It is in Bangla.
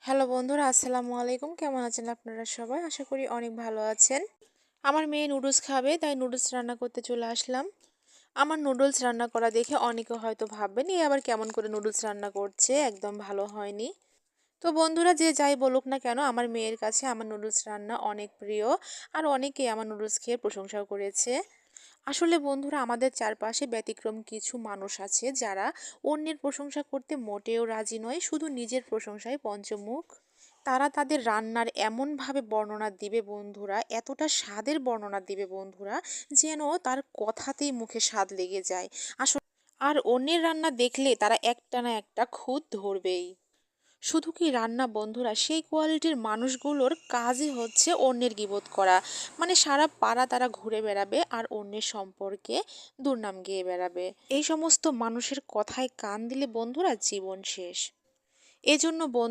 হ্যালো বন্ধুরা, আসসালামু আলাইকুম। কেমন আছেন আপনারা সবাই? আশা করি অনেক ভালো আছেন। আমার মেয়ে নুডলস খাবে, তাই নুডলস রান্না করতে চলে আসলাম। আমার নুডলস রান্না করা দেখে অনেকে হয়তো ভাববেন এ আবার কেমন করে নুডলস রান্না করছে, একদম ভালো হয়নি। তো বন্ধুরা, যে যাই বলুক না কেন, আমার মেয়ের কাছে আমার নুডলস রান্না অনেক প্রিয়। আর অনেকেই আমার নুডলস খেয়ে প্রশংসাও করেছে। আসলে বন্ধুরা, আমাদের চারপাশে ব্যতিক্রম কিছু মানুষ আছে যারা অন্যের প্রশংসা করতে মোটেও রাজি নয়, শুধু নিজের প্রশংসায় পঞ্চমুখ। তারা তাদের রান্নার এমনভাবে বর্ণনা দিবে বন্ধুরা, এতটা স্বাদের বর্ণনা দিবে বন্ধুরা, যেন তার কথাতেই মুখে স্বাদ লেগে যায়। আসলে আর অন্যের রান্না দেখলে তারা একটা না একটা খুঁত ধরবেই। শুধু কি রান্না বন্ধুরা, সেই কোয়ালিটির মানুষগুলোর কাজই হচ্ছে অন্যের গীবত করা। মানে সারা পাড়া তারা ঘুরে বেড়াবে আর অন্যের সম্পর্কে দুর্নাম গেয়ে বেড়াবে। এই সমস্ত মানুষের কথায় কান দিলে বন্ধুরা জীবন শেষ। এজন্য বন্ধু